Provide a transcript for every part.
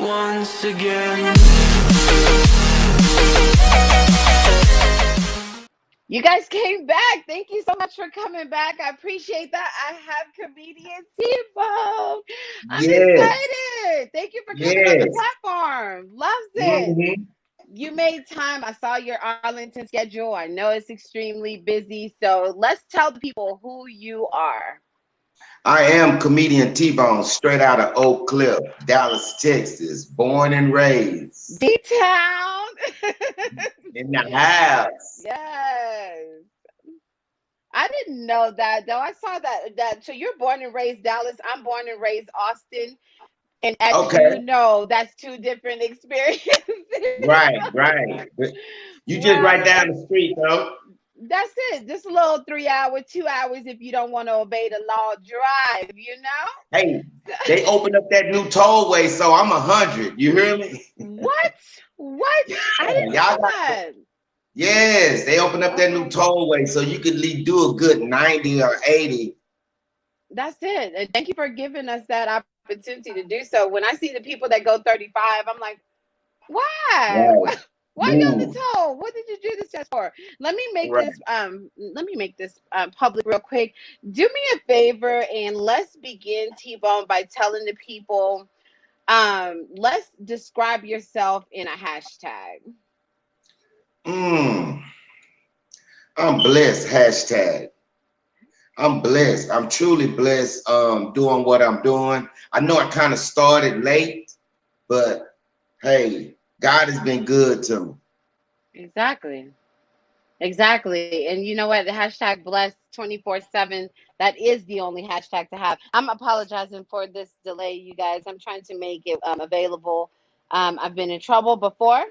once again. You guys came back. Thank you so much for coming back. I appreciate that. I have Comedian TBONE. I'm Yes, excited. Thank you for coming on the yes. platform. Loves it. hmm You made time. I saw your Arlington schedule. I know it's extremely busy. So let's tell the people who you are. I am comedian T-Bone, straight out of Oak Cliff, Dallas, Texas, born and raised D-Town. in the house. Yes. I didn't know that though. I saw that so you're born and raised Dallas. I'm born and raised Austin. And as you Okay, know, that's two different experiences. right. But you just right Right. down the street, though. That's it. Just a little 3 hour, 2 hours if you don't want to obey the law drive, you know? Hey, they opened up that new tollway, so I'm 100. You hear me? What? What? I didn't Y'all know got that. yes, they opened up that new Okay. tollway, so you could do a good 90 or 80. That's it. And thank you for giving us that opportunity to do so. When I see the people that go 35, I'm like, why? Right. Why go the Move. toll? What did you do this test for? Right. Let me make this public real quick. Do me a favor and let's begin T-Bone by telling the people let's describe yourself in a hashtag. Mm, I'm blessed. Hashtag. I'm blessed. I'm truly blessed doing what I'm doing. I know I kind of started late, but hey, God has been good to me. Exactly. Exactly. And you know what? The hashtag blessed 24/7. That is the only hashtag to have. I'm apologizing for this delay, you guys. I'm trying to make it available. I've been in trouble before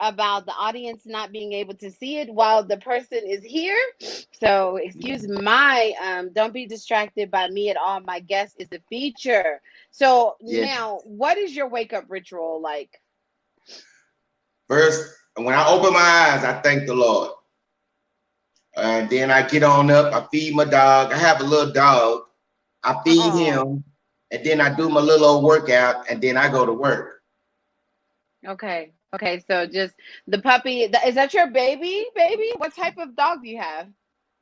about the audience not being able to see it while the person is here. So excuse my don't be distracted by me at all. My guest is the feature. So Yeah. now what is your wake up ritual like? First, when I open my eyes, I thank the Lord. And then I get on up, I feed my dog. I have a little dog. I feed Oh, him, and then I do my little old workout, and then I go to work. okay. Okay, so just the puppy. Is that your baby? Baby? What type of dog do you have?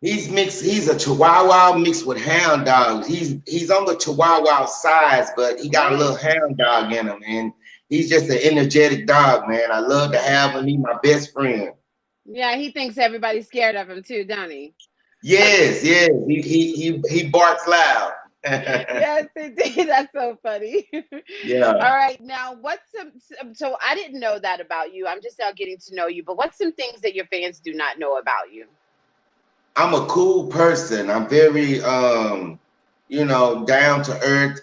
He's mixed. He's a Chihuahua mixed with hound dogs. He's on the Chihuahua size, but he got a little Right. hound dog in him, and he's just an energetic dog, man. I love to have him. He's my best friend. Yeah, he thinks everybody's scared of him too, Donny. Yes. He barks loud. Yes, indeed. That's so funny. Yeah. All right, now what's so I didn't know that about you. I'm just now getting to know you, but what's some things that your fans do not know about you? I'm a cool person. I'm very down to earth.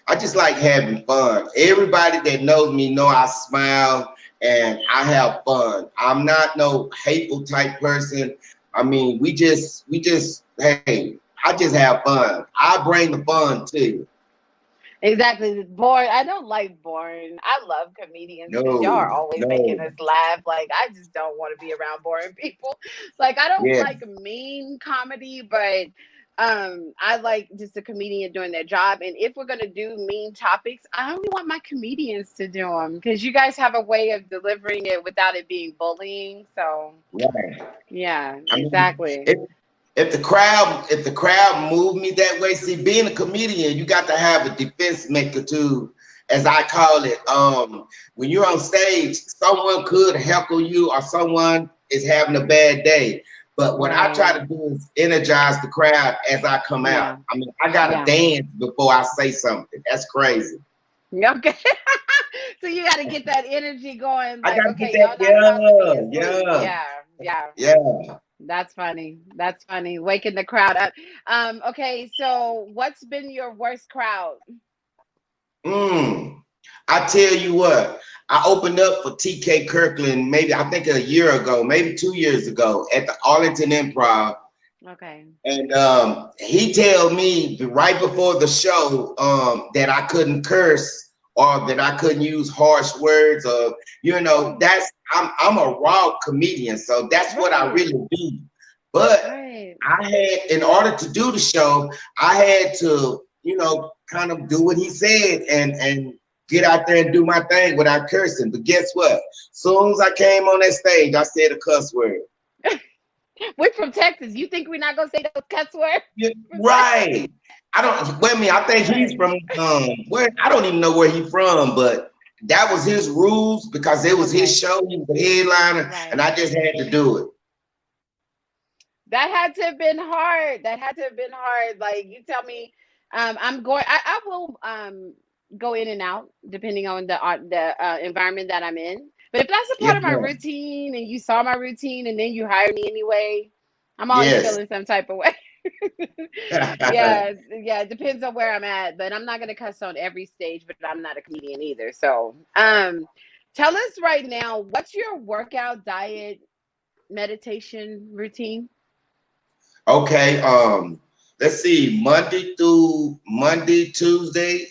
I just like having fun. Everybody that knows me know I smile and I have fun. I'm not no hateful type person. I mean, we just hey, I just have fun. I bring the fun to you. Exactly. Boring. I don't like boring. I love comedians because y'all No, are always making no. us laugh. Like I just don't want to be around boring people. Like I don't Yeah. like mean comedy, but I like just a comedian doing their job. And if we're gonna do mean topics, I only want my comedians to do them because you guys have a way of delivering it without it being bullying. So Right. yeah, I mean, exactly. if the crowd move me that way, see, being a comedian, you got to have a defense mechanism, as I call it. When you're on stage, someone could heckle you, or someone is having a bad day. But what I try Right. to do is energize the crowd as I come out. Yeah. I mean, I gotta Yeah. dance before I say something. That's crazy. Okay. So you got to get that energy going. I Like, gotta get okay, that. y'all not about to be asleep. Yeah, Yeah. Yeah. yeah. That's funny. That's funny. Waking the crowd up. Okay. So what's been your worst crowd? Mm. I tell you what, I opened up for TK Kirkland maybe I think a year ago, maybe 2 years ago at the Arlington Improv. Okay. And he told me right before the show that I couldn't curse or that I couldn't use harsh words or Oh, that's I'm a raw comedian, so that's what I right. really do. But Right. I had, in order to do the show, I had to kind of do what he said and get out there and do my thing without cursing. But guess what? Soon as I came on that stage, I said a cuss word. We're from Texas. You think we're not gonna say those cuss words? Yeah, From right. I don't. Wait a minute. I think he's from where? I don't even know where he's from, but that was his rules because it was his Okay. show. He was the headliner, and Right. I just had to do it. That had to have been hard. That had to have been hard. Like you tell me, I'm going. I will go in and out depending on the environment that I'm in. But if that's a Yes, part of my ma'am. routine and you saw my routine and then you hired me anyway, I'm always Yes. feeling some type of way. Yeah, yeah, it depends on where I'm at, but I'm not gonna cuss on every stage, but I'm not a comedian either. So, tell us right now, what's your workout, diet, meditation routine? Okay. Let's see. Monday, Tuesday,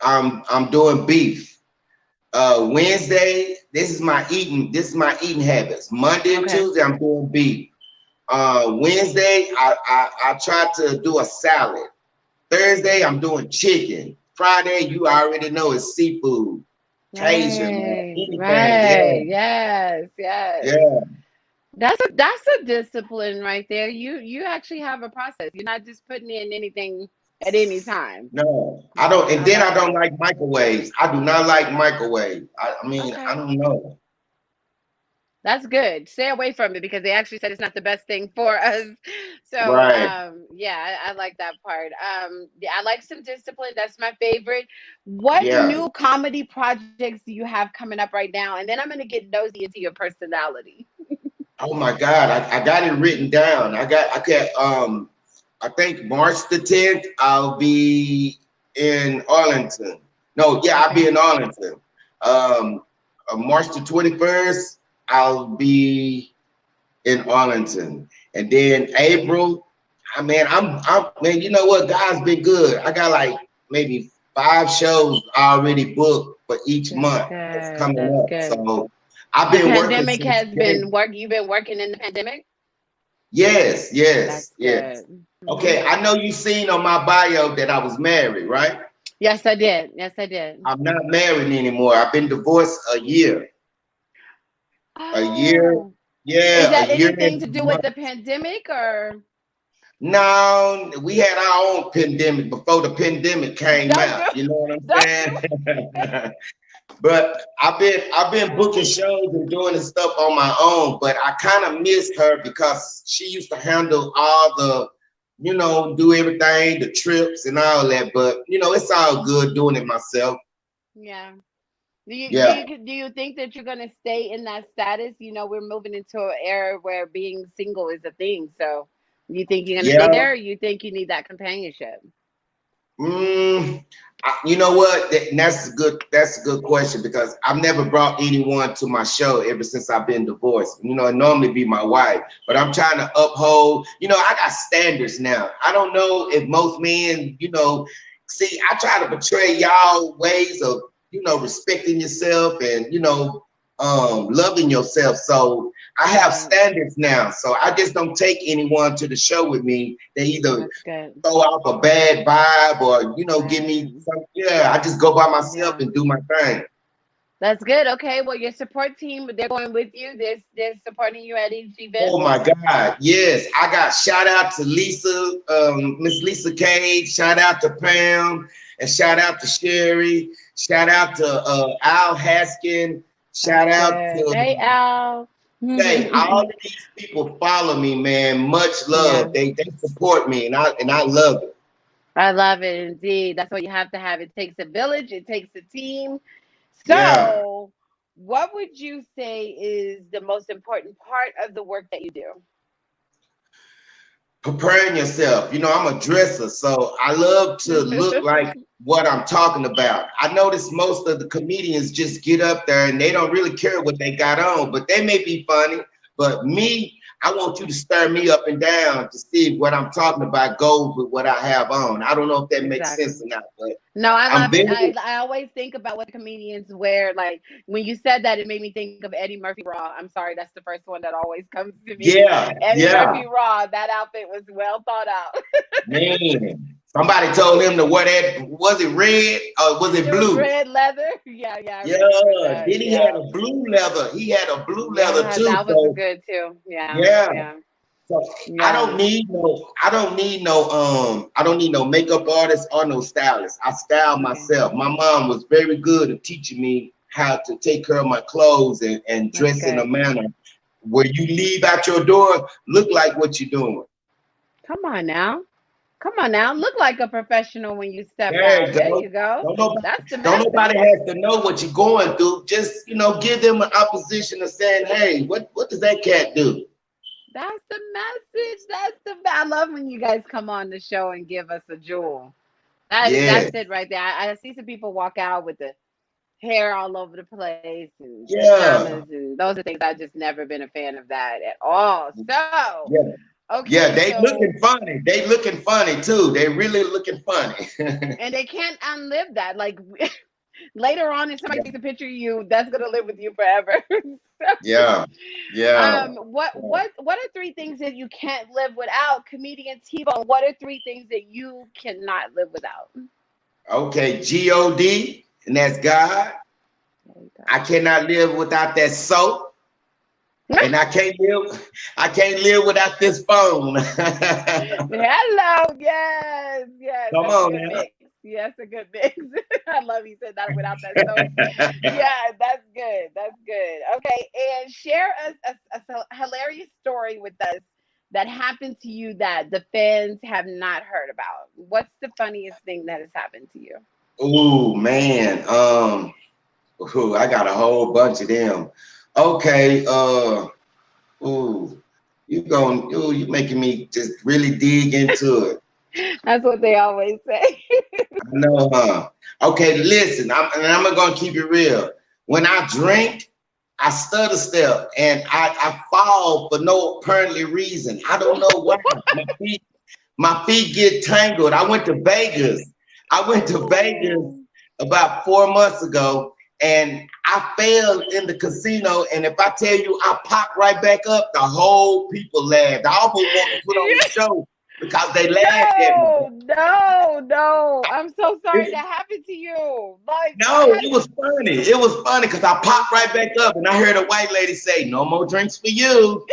I'm doing beef. Wednesday, this is my eating habits. Monday and Okay. Tuesday, I'm doing beef. Wednesday, I try to do a salad. Thursday, I'm doing chicken. Friday, you already know it's seafood. Cajun, man, Right, anything. Yeah, right. Yes, yes. yeah. That's a discipline right there. You actually have a process. You're not just putting in anything at any time. No, I don't. And I then love I don't that. like microwaves. I do not like microwave. I mean, I Okay. don't know. That's good. Stay away from it because they actually said it's not the best thing for us. So, Right. yeah, I like that part. Yeah, I like some discipline. That's my favorite. What Yeah. new comedy projects do you have coming up right now? And then I'm gonna get nosy into your personality. Oh my God, I got it written down. I got I think March the 10th I'll be in Arlington. No, yeah, I'll be Okay. in Arlington. Um March the 21st I'll be in Arlington. And then April, I'm man, you know what? God's been good. I got like maybe 5 shows already booked for each That's month that's good. coming That's up. good. So I've The been working pandemic since has been January. work. You've been working in the pandemic. Yes, That's yes, yes. good. Okay, I know you seen on my bio that I was married, right? Yes, I did. Yes, I did. I'm not married anymore. I've been divorced a year. A year, Oh, is yeah, a that year anything and to do with the 2 months. pandemic or No, we had our own pandemic before the pandemic came don't do out. You know what I'm don't do saying? But I've been booking shows and doing this stuff on my own, but I kind of miss her because she used to handle all the, do everything, the trips and all that. But it's all good doing it myself. yeah. Yeah, Do you think that you're gonna stay in that status? You know, we're moving into an era where being single is a thing. So, you think you're gonna stay yeah. there, or you think you need that companionship? Mm, you know what? That's a good. That's a good question because I've never brought anyone to my show ever since I've been divorced. It normally be my wife, but I'm trying to uphold. I got standards now. I don't know if most men, see. I try to portray y'all ways of, respecting yourself and loving yourself. So I have Right. standards now. So I just don't take anyone to the show with me. They either That's good. throw off a bad vibe or give me Right. some. Yeah, I just go by myself Yeah. and do my thing. That's good. Okay. Well, your support team, they're going with you. They're supporting you at each event. Oh my God, yes, I got shout out to Lisa, Miss Lisa Cage, shout out to Pam, and shout out to Sherry, shout out to Al Haskin, That's shout out good. to Hey, Al. Hey, all of these people follow me, man. Much Yeah. love. They support me, and I love it. I love it indeed. That's what you have to have. It takes a village, it takes a team. Yeah. So, what would you say is the most important part of the work that you do? Preparing yourself. I'm a dresser, so I love to look like what I'm talking about. I notice most of the comedians just get up there and they don't really care what they got on, but they may be funny. But me, I want you to stir me up and down to see if what I'm talking about goes with what I have on. I don't know if that makes Exactly. sense or not, but No, I I'm love it. very, I always think about what comedians wear. Like when you said that, it made me think of Eddie Murphy Raw. I'm sorry, that's the first one that always comes to me. yeah, Eddie yeah, Murphy Raw. That outfit was well thought out. man. Somebody told him to wear that. Was it red or was it It was blue? red leather. Yeah, yeah, I Yeah. remember that. Then he had Yeah. a blue leather. He had a blue leather Yeah, too. that was So good too. Yeah, yeah. yeah, So yeah. I don't need no makeup artist or no stylist. I style Okay. myself. My mom was very good at teaching me how to take care of my clothes and That's dress in a good. manner where you leave out your door, look like what you're doing. Come on now. Come on now. Look like a professional when you step There you out. There go. you go. That's the Don't nobody message. has to know what you're going through. Just, give them an opposition of saying, hey, what does that cat do? That's the message. I love when you guys come on the show and give us a jewel. Yeah, That's it right there. I see some people walk out with the hair all over the place and yeah, pajamas, and those are things I've just never been a fan of that at all. So, yeah. Yeah, okay, they so looking funny. They looking funny too. They really looking funny. and they can't unlive that. Like later on, if somebody takes a picture of you, that's gonna live with you forever. Yeah, yeah. What are three things that you can't live without? Comedian T-Bone, what are three things that you cannot live without? Okay, God, and that's God. There you I go. cannot live without that soap, and I can't live without this phone. Hello, yes, yes, Come that's a on good now. mix. Yes, a good mix. I love you said that without that soap. Yeah, that's good. That's good. Okay, and share a hilarious story with us that happened to you that the fans have not heard about. What's the funniest thing that has happened to you? Ooh, man. Ooh, I got a whole bunch of them. Okay, ooh, you making me just really dig into it. That's what they always say. I know, huh? Okay, listen, I'm gonna keep it real. When I drink, I stutter step and I fall for no apparently reason. I don't know why. My feet get tangled. I went to Vegas. I went to Vegas Oh. about 4 months ago and I fell in the casino. And if I tell you I popped right back up, the whole people laughed. I almost want to put on the show because they laughed at me. No, no, no. I'm so sorry that happened to you. Like, No, it was funny. It was funny because I popped right back up and I heard a white lady say, "No more drinks for you."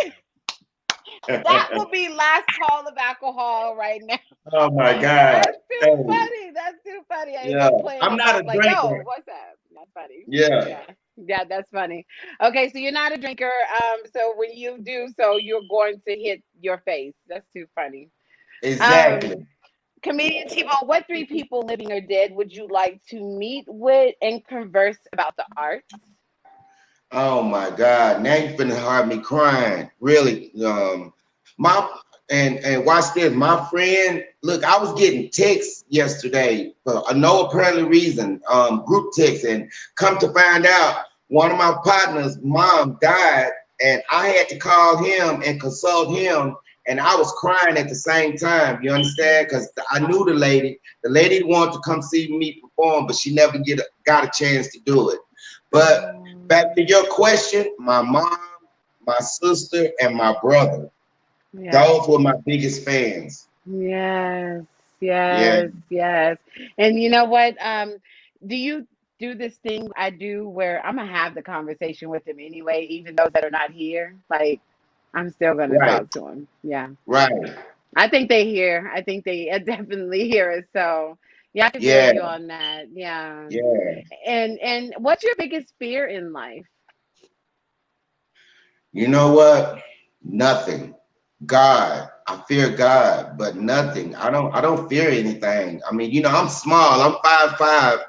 that will be last call of alcohol right now. Oh my God. That's too Hey, funny. That's too funny. I end yeah. up playing I'm my not phone a like, yo, drinker. what's up? That's funny. Yeah, Yeah. Yeah, that's funny. Okay, so you're not a drinker. So when you do so, you're going to hit your face. That's too funny. exactly. Um, Comedian T-Bone, what three people, living or dead, would you like to meet with and converse about the arts? Oh my God. Now you finna have me crying. Really. My and watch this. My friend, look, I was getting texts yesterday for no apparently reason, group text, and come to find out one of my partners' mom died, and I had to call him and consult him, and I was crying at the same time. You understand? Because I knew the lady. The lady wanted to come see me perform, but she never got a chance to do it. But back to your question, my mom, my sister, and my brother. Yeah. Those were my biggest fans. Yes, Yeah, yes, yes. And you know what? Do you do this thing I do where I'm gonna have the conversation with them anyway, even those that are not here? Like, I'm still gonna right, talk to them. Yeah. right. I think they hear. I think they definitely hear it. So, yeah, I can feel Yeah, you on that. Yeah. yeah. And what's your biggest fear in life? You know what? Nothing. God. I fear God, but nothing. I don't fear anything. I mean, I'm small. I'm 5'5",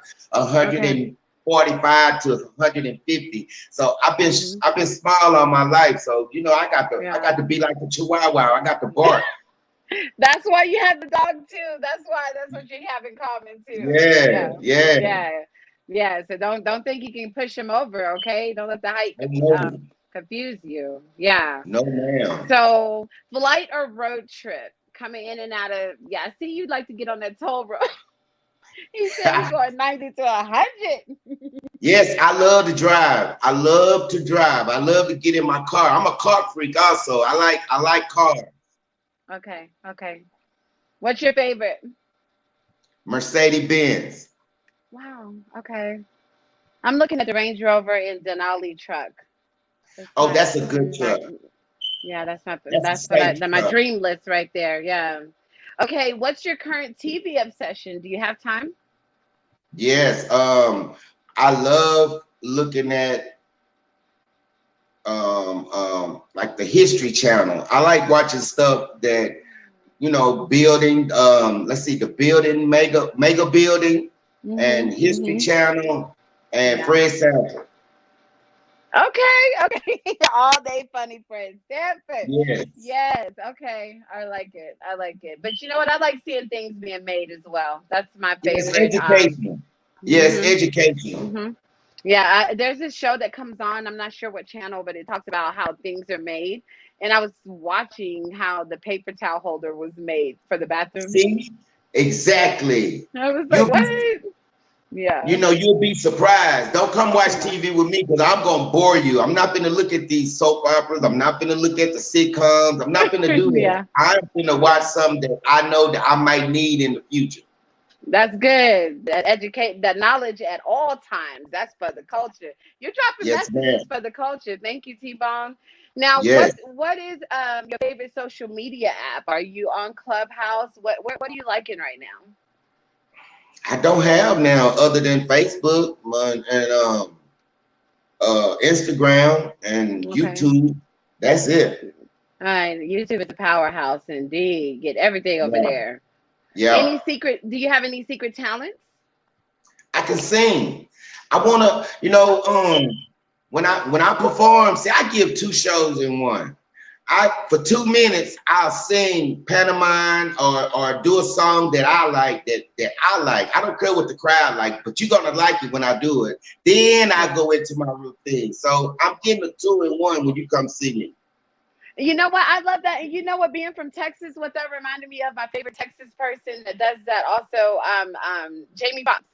Okay. 145 to 150. So Hmm. I've been small all my life. So, I Yeah. got to be like the chihuahua. I got to bark. That's why you have the dog too. That's why. That's what you have in common too. Yeah, Yeah, yeah. yeah, yeah. So don't think you can push him over. Okay, don't let the height Oh, no, confuse you. Yeah. no, ma'am. So flight or road trip, coming in and out of. Yeah, I see you'd like to get on that toll road. He said he going 90 to 100. Yes, I love to drive. I love to drive. I love to get in my car. I'm a car freak also. I like cars. Okay, okay. What's your favorite? Mercedes Benz. Wow. Okay. I'm looking at the Range Rover and Denali truck. That's Oh, that's a good my truck. yeah, That's a that's what safe my truck. dream list right there. Yeah. Okay, what's your current TV obsession? Do you have time? Yes. I love looking at like the History Channel. I like watching stuff that, building. Let's see, the building, mega building, and History Mhm. Channel, and Yeah. Fred Sanford. Okay, okay. All day funny friends. Stanford. Yes. Yes, okay. I like it. I like it. But you know what? I like seeing things being made as well. That's my Yes, favorite. educational. Yes, Mhm. educational. Mhm. Yeah, there's this show that comes on. I'm not sure what channel, but it talks about how things are made. And I was watching how the paper towel holder was made for the bathroom. See, exactly. I was like, You'll be, what? Yeah. you'll be surprised. Don't come watch Yeah. TV with me because I'm gonna bore you. I'm not gonna look at these soap operas. I'm not gonna look at the sitcoms. I'm not gonna do that. Yeah. I'm gonna watch something that I know that I might need in the future. That's good. That educate that knowledge at all times. That's for the culture. You're dropping Yes, messages ma'am. for the culture. Thank you, T-Bone. Now, Yes. what is your favorite social media app? Are you on Clubhouse? What are you liking right now? I don't have now other than Facebook and Instagram and Okay. YouTube. That's it. All right. YouTube is the powerhouse indeed. Get everything over Yeah. there. Yeah. Any secret? Do you have any secret talents? I can sing. I wanna, when I perform, see, I give two shows in one. I for 2 minutes I'll sing pantomime or do a song that I like that I like. I don't care what the crowd like, but you're gonna like it when I do it. Then I Yeah. go into my routine. So I'm getting a two in one when you come see me. You know what? I love that. And you know what? Being from Texas, what that reminded me of, my favorite Texas person that does that also, Jamie Foxx.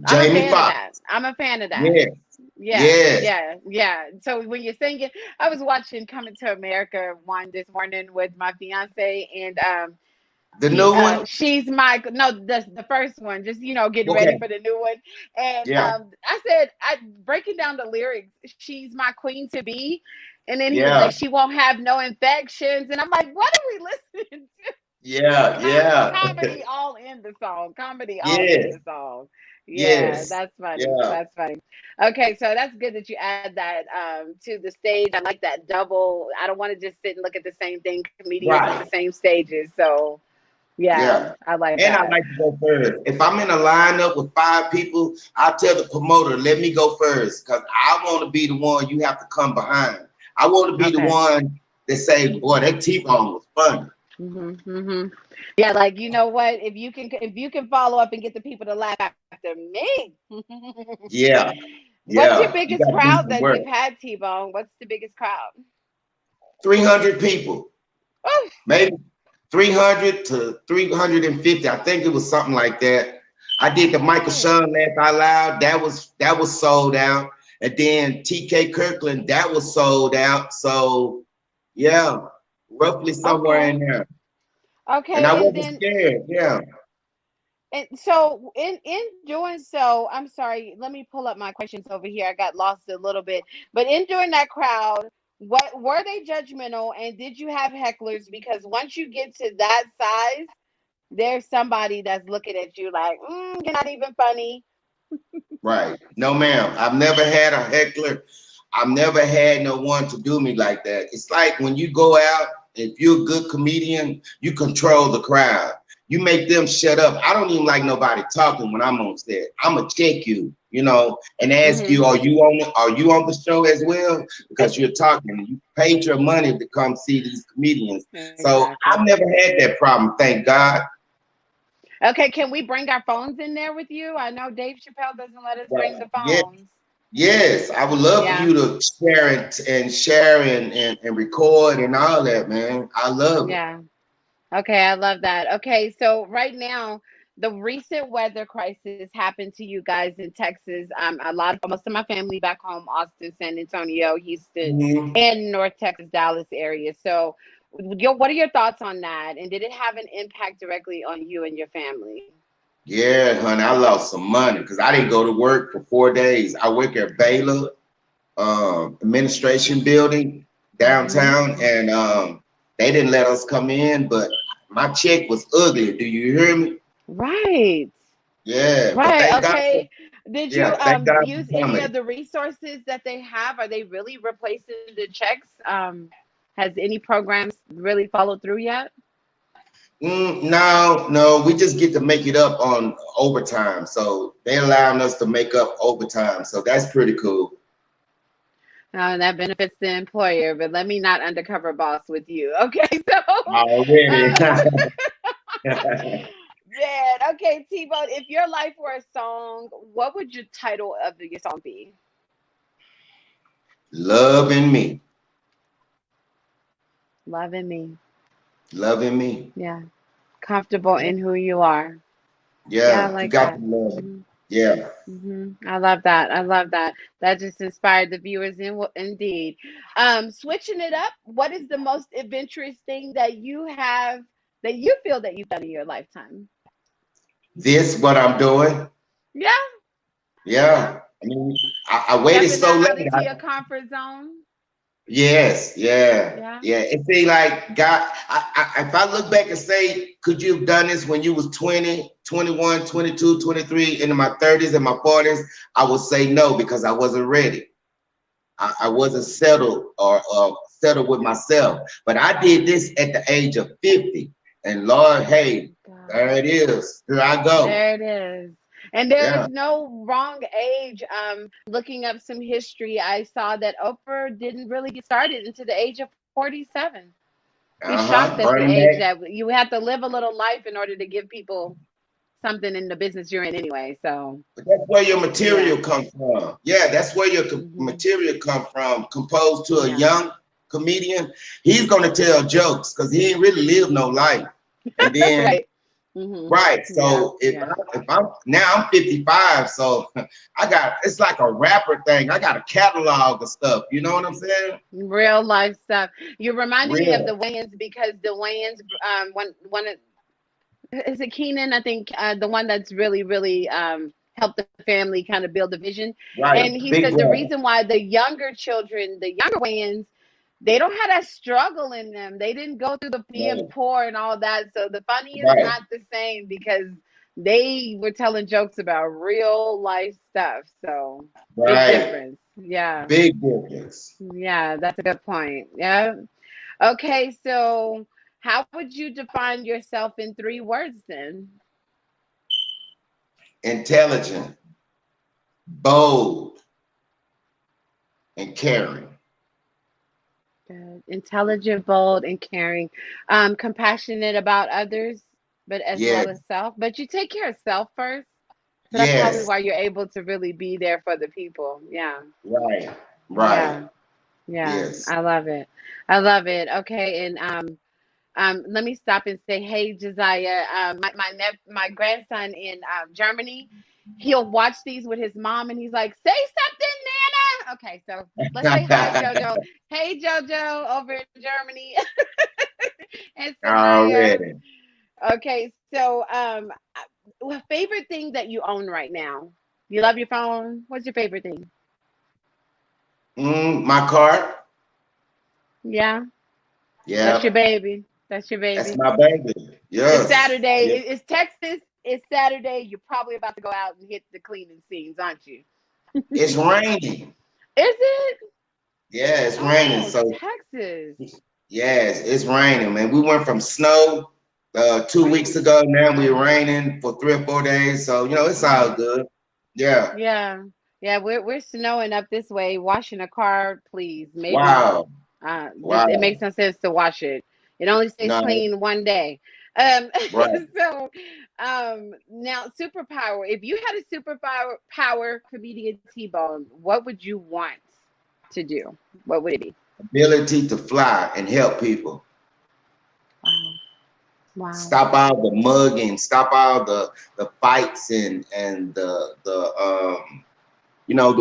I'm a Jamie fan of Foxx. that. I'm a fan of that. Yes. Yeah, Yes. yeah, yeah. So when you're singing, I was watching Coming to America one this morning with my fiance, and The new one? she's my no, the first one. Just getting ready Okay. for the new one, and Yeah. I said, I breaking down the lyrics. She's my queen to be, and then he was Yeah. like, she won't have no infections, and I'm like, what are we listening to? Yeah. Yeah. Comedy all in the song. Comedy all in Yes. the song. Yeah, Yes. that's funny. Yeah. That's funny. Okay, so that's good that you add that to the stage. I like that double. I don't want to just sit and look at the same thing. Comedians on the Right. same stages. So yeah, Yeah. I like And I that. like to go first. If I'm in a lineup with five people, I tell the promoter, let me go first. Because I want to be the one you have to come behind. I want to be the Okay. one that say, boy, that T-bone was funny. Yeah, like you know what? If you can follow up and get the people to laugh after me. Yeah. What's your Yeah. You biggest got to do crowd some that work. you've had, T-Bone? What's the biggest crowd? 300 people. Oh, Maybe 300 to 350. I think it was something like that. I did the Michael okay. Shawn Laugh Out Loud. That was sold out. And then TK Kirkland, that was sold out. So yeah, roughly somewhere in Okay. there. And I Okay. And wasn't then scared. Yeah. and so in doing so, I'm sorry, let me pull up my questions over here. I got lost a little bit. But in doing that crowd, what were they judgmental and did you have hecklers? Because once you get to that size, there's somebody that's looking at you like, you're not even funny. Right. No, ma'am. I've never had a heckler. I've never had no one to do me like that. It's like when you go out, if you're a good comedian, you control the crowd. You make them shut up. I don't even like nobody talking when I'm on stage. I'ma check you, and ask Hmm. you, are you on the show as well? Because you're talking. You paid your money to come see these comedians. So Exactly. I've never had that problem, thank God. Okay, can we bring our phones in there with you? I know Dave Chappelle doesn't let us bring Right. the Yeah. phones. Yes, I would love for Yeah. you to share and record and all that, man. I love it. Yeah. Okay, I love that. Okay, so right now, the recent weather crisis happened to you guys in Texas. Most of my family back home, Austin, San Antonio, Houston, Mhm. and North Texas, Dallas area. So, what are your thoughts on that? And did it have an impact directly on you and your family? Yeah, honey, I lost some money because I didn't go to work for 4 days. I work at Baylor administration building Hmm. downtown, and they didn't let us come in, but my check was ugly. Do you hear me? Right. Yeah, but Right. thank God for, Okay. Did you yeah, thank God use for any coming. of the resources that they have? Are they really replacing the checks? Has any programs really followed through yet? No, no, we just get to make it up on overtime. So they allowing us to make up overtime. So that's pretty cool. That benefits the employer, but let me not undercover boss with you. Okay, so Already. uh, man, okay, T-Bone, if your life were a song, what would your title of your song be? Loving me. Loving me. Loving me. Yeah. Comfortable Yeah. in who you are. Yeah, I Yeah, you like got to that. love it. Hmm. Yeah. Hmm. I love that. I love that. That just inspired the viewers indeed. Switching it up, what is the most adventurous thing that you have that you feel that you've done in your lifetime? This what I'm doing. Yeah, yeah. Yeah. I mean, I waited Stepping so late. out into your comfort zone. Yes, yeah, Yeah. yeah. It be like God, if I look back and say, could you have done this when you was 20, 21, 22, 23, into my 30s and my 40s? I would say no because I wasn't ready. I wasn't settled or settled with myself. But I did this at the age of 50. And Lord, hey, there God. it is. Here I go. There it is. And there Yeah. is no wrong age. Looking up some history, I saw that Oprah didn't really get started until the age of 47. Be shocked Uh-huh. at the Bernie age Mac. that you have to live a little life in order to give people something in the business you're in anyway. So, But that's where your yeah. material come from. Yeah, that's where your Hmm. material come from. Composed to a Yeah. young comedian, he's gonna tell jokes because he ain't really lived no life. And then, Right. Hmm. right. Yeah. So if Yeah. I'm now I'm 55, so I got it's like a rapper thing. I got a catalog of stuff. You know what I'm saying? Real life stuff. You reminded me of Real. the Wayans because the Wayans, one of, is it Keenan? I think the one that's really helped the family kind of build a vision. Right. And he Big said the brother. reason why the younger children, the younger Wayans, they don't have that struggle in them. They didn't go through the being Right. poor and all that. So the funny is Right. not the same because they were telling jokes about real life stuff. So big Right. difference. Yeah. Big difference. Yeah, that's a good point. Yeah. Okay, so how would you define yourself in 3 words then? Intelligent, bold, and caring. Good. Intelligent, bold, and caring. Compassionate about others, but as Yeah. well as self. But you take care of self first. So that's probably Yes. why you're able to really be there for the people. Yeah. Right. Right. Yeah. Yeah. Yes. I love it. I love it. Okay, and let me stop and say, hey, Josiah, my grandson in Germany, he'll watch these with his mom, and he's like, "Say something, Nana." Okay, so let's say hi, Jojo. Hey, Jojo, over in Germany, and Sanaya. Already. Okay, so favorite thing that you own right now? You love your phone. What's your favorite thing? My car. Yeah, that's your Yeah. baby. That's your That's baby. my baby. It's Yes. Saturday. Yeah. It's Texas. It's Saturday. You're probably about to go out and hit the cleaning scenes, aren't you? It's raining. Is it? Yeah, it's raining. Oh, So Texas. yes, it's raining, man. We went from snow 2 weeks Right. ago. Now we're raining for 3 or 4 days. So it's all Right. good. Yeah. Yeah. Yeah, we're snowing up this way. Washing a car, please. Maybe not. Wow. It Wow. makes no sense to wash it. It only stays No. clean one day. Um, Right. so now superpower. If you had a power, comedian T-Bone, what would you want to do? What would it be? Ability to fly and help people. Wow. Wow. Stop all the mugging, stop all the fights and the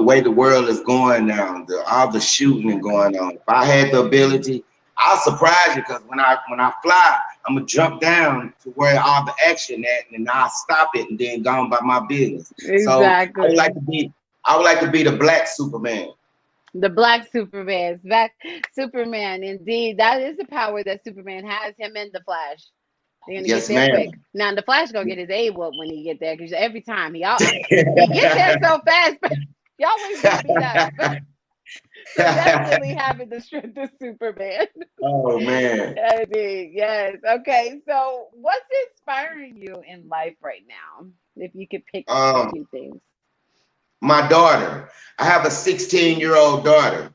way the world is going now, all the shooting and Exactly. going on. If I had the Hmm. ability, I'll surprise you because when I fly, I'm gonna jump down to where all the action at, and I'll stop it and then go on by my business. So Exactly. I would like to be the black Superman. The black Superman. Black Superman. Indeed, that is the power that Superman has. Him and the Flash. They're gonna get Yes, there quick. ma'am. Now the Flash gonna get his A whoop when he get there because every time he gets there so fast, but he always get beat up. So definitely having the strength of Superman. Oh man. Indeed, yes. Okay, so what's inspiring you in life right now? If you could pick a Um, few things. my daughter. I have a 16-year-old daughter.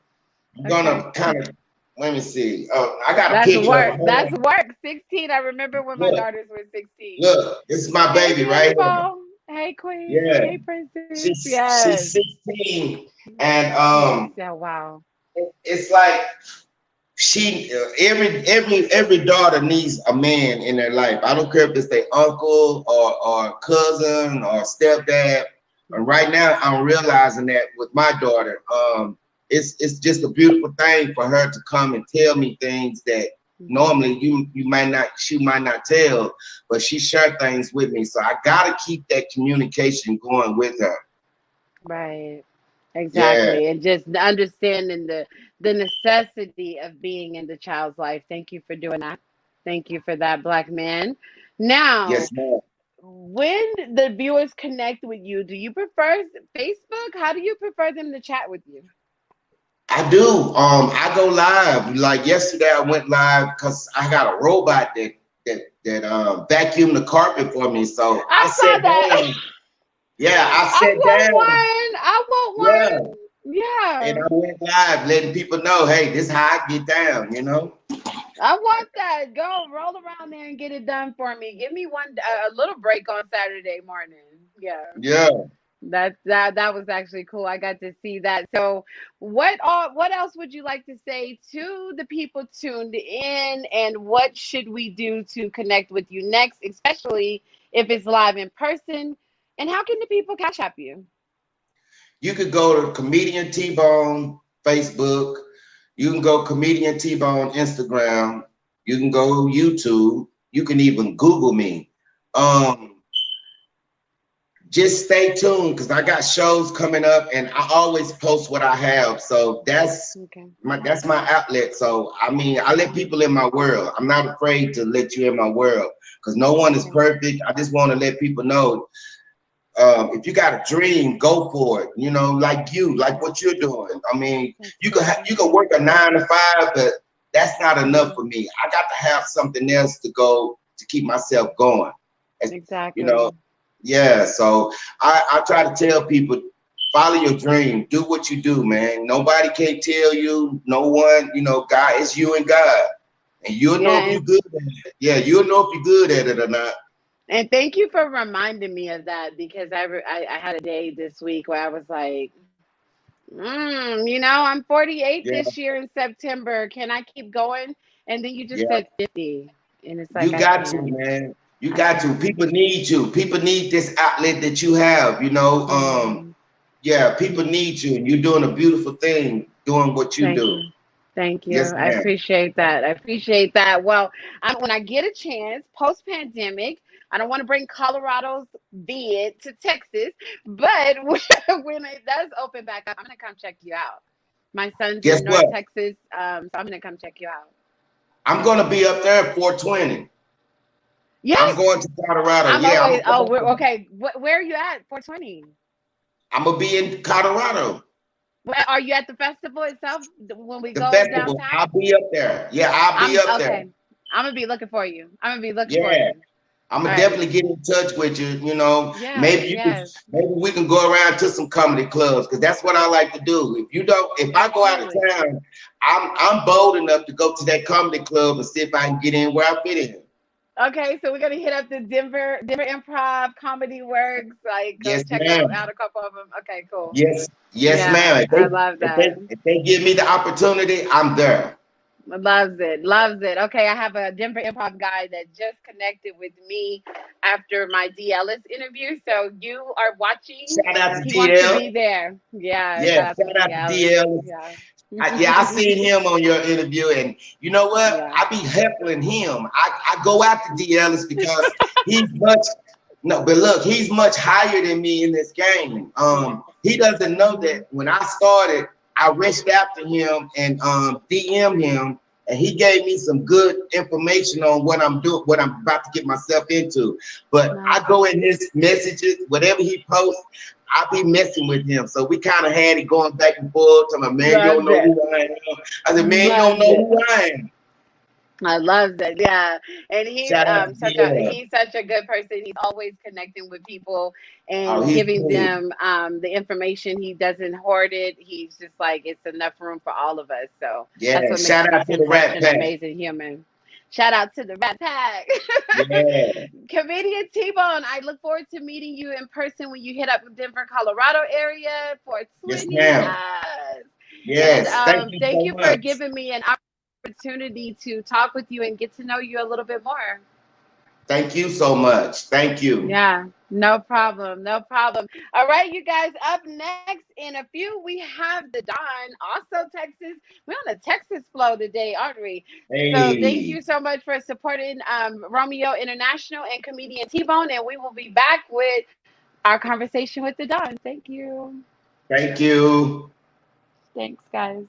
I'm Okay. gonna kind of let me see. Oh, I got a That's picture of her. work. Hold That's on. work. 16. I remember when my Look, daughters were 16. look. This is my Hey, baby right here. beautiful. Hey, queen. Yeah, Hey, princess. she's Yes. 16, and Yes. Yeah, wow. it's like she every daughter needs a man in their life. I don't care if it's their uncle or cousin or stepdad. And right now, I'm realizing that with my daughter, it's just a beautiful thing for her to come and tell me things that normally you might not she might not tell, but she shared things with me. So I gotta keep that communication going with her. Right. Yeah. Exactly. And just understanding the necessity of being in the child's life. Thank you for doing that. Thank you for that, black man. Now, Yes, ma'am. when the viewers connect with you, do you prefer Facebook? How do you prefer them to chat with you? I do. I go live. Like yesterday, I went live because I got a robot that vacuumed the carpet for me. So I I saw sat that. down. Yeah, I I sat want down. one. I want Yeah, one. and Yeah. I went live, letting people know, hey, this is how I get down. I want that. Go roll around there and get it done for me. Give me one a little break on Saturday morning. Yeah. Yeah. That was actually cool. I got to see that. So, what else would you like to say to the people tuned in, and what should we do to connect with you next, especially if it's live in person? And how can the people cash app you? You could go to Comedian T-Bone Facebook. You can go Comedian T-Bone Instagram. You can go YouTube. You can even Google me. Um, just stay tuned because I got shows coming up and I always post what I have. So Okay. that's my outlet. So I mean, I let people in my world. I'm not afraid to let you in my world because no one is Okay. perfect. I just want to let people know, if you got a dream, go for it. Like what you're doing. I mean, That's you so you sweet. can work a 9 to 5, but that's not enough for me. I got to have something else to go to keep myself going. As- You know, Exactly. yeah. So I try to tell people, follow your dream, do what you do, man. Nobody can tell you, no one. God, it's you and God, and you'll know if Yeah, you're good at it. Yeah, you'll know if you're good at it or not. and thank you for reminding me of that because I had a day this week where I was like, I'm 48 Yeah, this year in September. Can I keep going? And then you just yeah. said 50, and it's like You I got to, can't. man. You I got to. can't. People need you. People need this outlet that you have. Hmm. Yeah, people need you, and you're doing a beautiful thing doing what you Thank do. you. Thank you. Yes, I ma'am. appreciate that. I appreciate that. Well, when I get a chance, post pandemic, I don't want to bring Colorado's vid to Texas, but when it does open back up, I'm going to come check you out. My son's Guess in North what? Texas, so I'm going to come check you out. I'm gonna be up there at 420. I'm Yes, going to Colorado. I'm Yeah, I'm always. gonna come Oh, up. okay. Where are you at? 420. I'm gonna be in Colorado. Are you at the festival itself when we The go festival. downtown? I'll be up there. Yeah, I'll be I'm up there. okay. I'm gonna be looking for you. I'm gonna be looking for Yeah. you. I'm All gonna right. definitely get in touch with you. Yes, Maybe yes, maybe we can go around to some comedy clubs because that's what I like to do. If I go out of absolutely. town, I'm bold enough to go to that comedy club and see if I can get in where I fit in. Okay, so we're gonna hit up the Denver Improv, Comedy Works. Like, go Yes, check out ma'am. a couple of them. Okay, cool. Yes, Yeah, ma'am. I love If that. they if they give me the opportunity, I'm there. Loves it, loves it. Okay, I have a Denver Improv guy that just connected with me after my D. Ellis interview. So you are watching. Shout out to He wants to DL. be there. Yeah, Yeah, shout out to shout D. out to Ellis. DL. Yeah. I seen him on your interview, and you know what? Yeah. I be heckling him. I go after D. Ellis because he's much no, but look, he's much higher than me in this game. Yeah. He doesn't know that when I started, I reached after him and DM him, and he gave me some good information on what I'm doing, what I'm about to get myself into. But Nice. I go in his messages, whatever he posts, I be messing with him. So we kind of had it going back and forth. I'm like, man, you don't Loved know it. who I am. I said, man, you don't Loved know it. who I am. I love that. Yeah. And he's Shout out to DM. such a good person. He's always connecting with people Oh, and he's giving cool. them the information. He doesn't hoard it. He's just like it's enough room for all of us. So that's Yeah, what makes shout out to him the such Rat an Pack. amazing human. Shout out to the Rat Pack. Yeah, Comedian T-Bone, I look forward to meeting you in person when you hit up Denver, Colorado area for yes, 20. ma'am. Yes. And Yes, thank you thank so you for much. giving me an opportunity to talk with you and get to know you a little bit more. Thank you so much. Thank you. Yeah, no problem. No problem. All right, you guys, up next in a few, we have the Don, also Texas. We're on a Texas flow today, aren't we? So thank Hey, you so much for supporting Romeo International and Comedian T-Bone, and we will be back with our conversation with the Don. Thank you. thank you. Thanks, guys.